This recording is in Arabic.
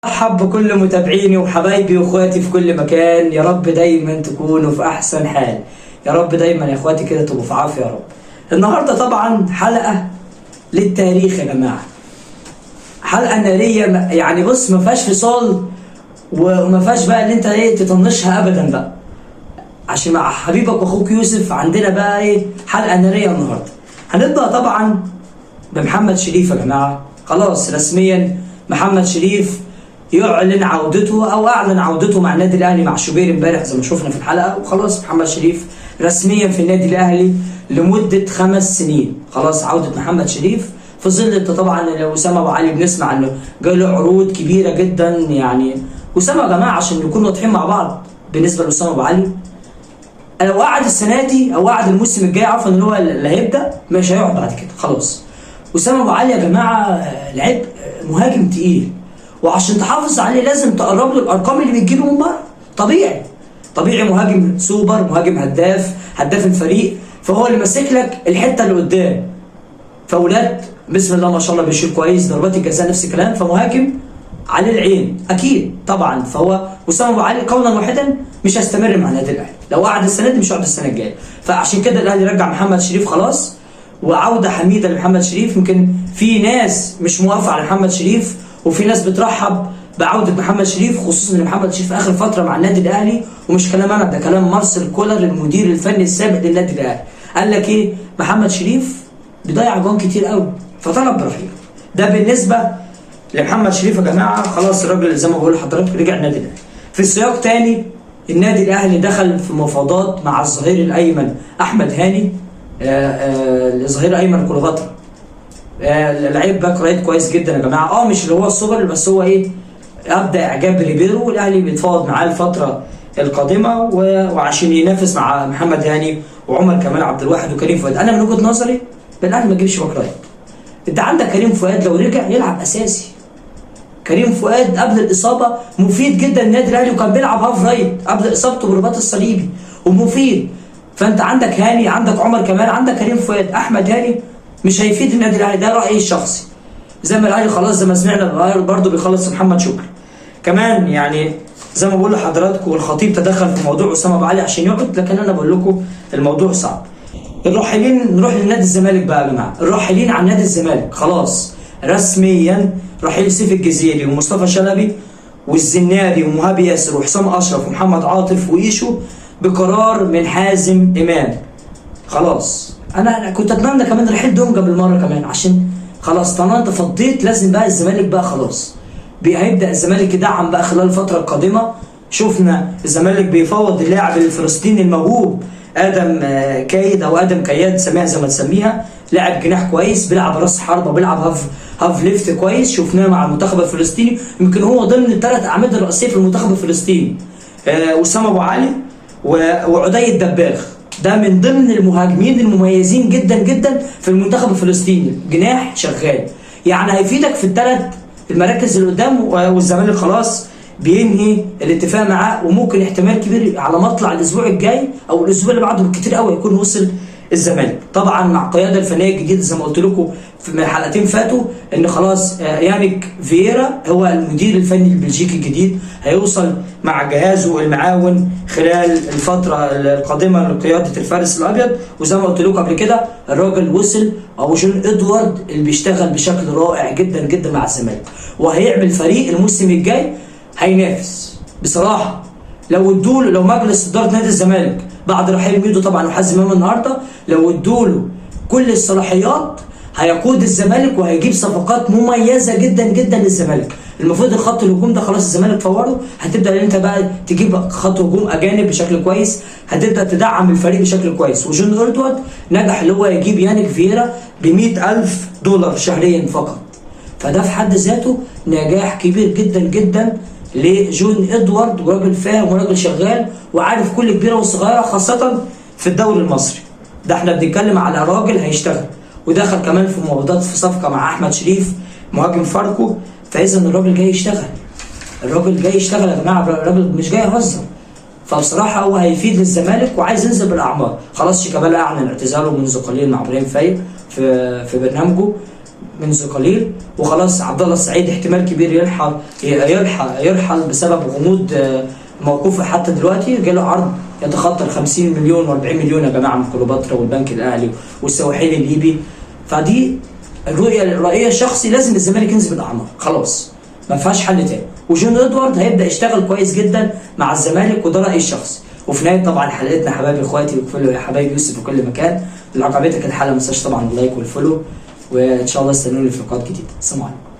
أرحب بكل متابعيني وحبايبي واخواتي في كل مكان. يا رب دايما تكونوا في احسن حال، يا رب دايما يا اخواتي كده تبقوا في عافيه يا رب. النهارده طبعا حلقه للتاريخ يا جماعه، حلقه ناريه يعني بص ما فيهاش فصال وما فيهاش بقى اللي انت تطنشها ابدا بقى، عشان مع حبيبك واخوك يوسف عندنا بقى حلقه ناريه النهارده. هنبدا طبعا بمحمد شريف يا جماعه. خلاص رسميا محمد شريف يعلن عودته او اعلن عودته مع النادي الاهلي مع شوبير امبارح زي ما شفنا في الحلقه. وخلاص محمد شريف رسميا في النادي الاهلي لمده 5 سنين. خلاص عوده محمد شريف في ظل طبعا اسامه ابو علي بنسمع انه جاي له عروض كبيره جدا. يعني اسامه يا جماعه عشان نكون واضحين مع بعض بالنسبه لاسامه ابو علي، لو قعد السنه دي او قعد الموسم الجاي عارفه ان هو اللي هيبدا مش هيقعد بعد كده خلاص. اسامه ابو علي يا جماعه لعيب مهاجم تقيل، وعشان تحافظ عليه لازم تقرب له الارقام اللي بتجيله من بره. طبيعي مهاجم سوبر، مهاجم هداف الفريق، فهو اللي ماسك لك الحته اللي قدام. فاولاد بسم الله ما شاء الله بيشيل كويس، ضربات الجزاء نفس الكلام، فمهاجم عليه العين اكيد طبعا. فهو اسامه ابو علي قولا واحدا مش هيستمر مع النادي الاهلي، لو قعد السنه دي مش هيقعد السنه الجايه. فعشان كده الاهلي رجع محمد شريف خلاص، وعوده حميده لمحمد شريف. يمكن في ناس مش موافقه على محمد شريف وفي ناس بترحب بعوده محمد شريف، خصوصا ان محمد شريف في اخر فتره مع النادي الاهلي، ومش كلام انا ده كلام مارسيل كولر المدير الفني السابق للنادي الاهلي. قال لك محمد شريف بيضيع جوان كتير قوي فطلب برحيله. ده بالنسبه لمحمد شريف يا جماعه. خلاص الراجل زي ما بقول لحضرتك رجع النادي الاهلي. في سياق تاني النادي الاهلي دخل في مفاوضات مع الظهير الايمن احمد هاني، الظهير الايمن كليوباترا. لعيب باك رايت كويس جدا يا جماعه، مش اللي هو السوبر بس هو ابدا اعجاب ريبيرو، والاهلي بيتفاوض معاه الفتره القادمه وعشان ينافس مع محمد هاني وعمر كمال عبد الواحد وكريم فؤاد. انا من وجهه نظري الاهلي ما تجيبش باك رايت. انت عندك كريم فؤاد لو رجع يلعب اساسي. كريم فؤاد قبل الاصابه مفيد جدا للنادي الاهلي، وكان بيلعب هاف رايت قبل اصابته بالرباط الصليبي ومفيد. فانت عندك هاني، عندك عمر كمال، عندك كريم فؤاد. احمد هاني مش هيفيد النادي الاهلي، ده رايي الشخصي. زي ما الاهلي خلاص زي ما سمعنا برضه بيخلص محمد شكري كمان. يعني زي ما بقول لحضراتكم الخطيب تدخل في موضوع اسامه ابو علي عشان يقعد، لكن انا بقول لكم الموضوع صعب. الراحلين نروح لنادي الزمالك بقى يا جماعه. الراحلين عن نادي الزمالك خلاص رسميا رحيل سيف الجزيري ومصطفى شلبي والزناري ومهاب ياسر وحسام اشرف ومحمد عاطف وايشو بقرار من حازم امام. خلاص انا كنت اتمنى كمان رحيل دونجا بالمره كمان، عشان خلاص طالما انت فضيت لازم بقى الزمالك بقى خلاص هيبدا الزمالك يدعم بقى خلال الفتره القادمه. شفنا الزمالك بيفاوض اللاعب الفلسطيني الموهوب ادم كايد او ادم كياد سميها زي ما تسميها، لاعب جناح كويس بيلعب راس حربه بيلعب هاف ليفت كويس. شفناه مع المنتخب الفلسطيني، يمكن هو ضمن الثلاث اعمده الرئيسيه في المنتخب الفلسطيني. اسامه ابو علي وعدي الدباغ، ده من ضمن المهاجمين المميزين جدا جدا في المنتخب الفلسطيني، جناح شغال يعني هيفيدك في الثلاث المراكز اللي قدام. والزمالك خلاص بينهي الاتفاق معاه، وممكن احتمال كبير على مطلع الاسبوع الجاي او الاسبوع اللي بعده بالكتير قوي يكون وصل الزمالك، طبعا مع القياده الفنيه الجديده زي ما قلت لكم في حلقتين فاتوا ان خلاص يانيك فييرا هو المدير الفني البلجيكي الجديد، هيوصل مع جهازه المعاون خلال الفتره القادمه لقياده الفارس الابيض. وزي ما قلت لكم قبل كده الراجل وصل او جون ادوارد اللي بيشتغل بشكل رائع جدا جدا مع الزمالك، وهيعمل فريق الموسم الجاي هينافس بصراحه. لو مجلس اداره نادي الزمالك بعد رحيل ميدو طبعا وحازم امام النهارده لو ادوا كل الصلاحيات هيقود الزمالك وهيجيب صفقات مميزه جدا جدا للزمالك. المفروض الخط الهجوم ده خلاص الزمالك فوره، هتبدا انت بقى تجيب خط هجوم اجانب بشكل كويس، هتبدا تدعم الفريق بشكل كويس. وجون ادوارد نجح اللي هو يجيب يانيك فييرا ب$100,000 شهريا فقط، فده في حد ذاته نجاح كبير جدا جدا لجون ادوارد، وراجل فاهم وراجل شغال وعارف كل كبيره وصغيره خاصه في الدوري المصري. ده احنا بنتكلم على راجل هيشتغل، ودخل كمان في مفاوضات في صفقه مع احمد شريف مهاجم فاركو. فاذا الراجل جاي يشتغل، يا جماعه، الراجل مش جاي يهزر. فبصراحه هو هيفيد للزمالك وعايز ينزل بالاعمار. خلاص شيكابالا اعلن اعتزاله منذ قليل مع ابراهيم فايق في برنامجه منذ قليل، وخلاص عبد الله السعيد احتمال كبير يرحل بسبب غموض موقوفه حتى دلوقتي. جاله عرض يتخطى 50 مليون و40 مليون يا جماعه من كليوباترا والبنك الاهلي والسواحلي الليبي. فدي الرؤيه الشخصي، لازم الزمالك ينزل بالاعمار خلاص، ما فيهاش حل تاني. وجون ادوارد هيبدا يشتغل كويس جدا مع الزمالك، وده رايي الشخصي. وفي نهايه طبعا حلقتنا حبايبي اخواتي وكل حبايبي يوسف في كل مكان، اللي عجبتك الحلقه ما تنساش طبعا اللايك والفولو، وان شاء الله استنوني في لقاءات جديده. السلام عليكم.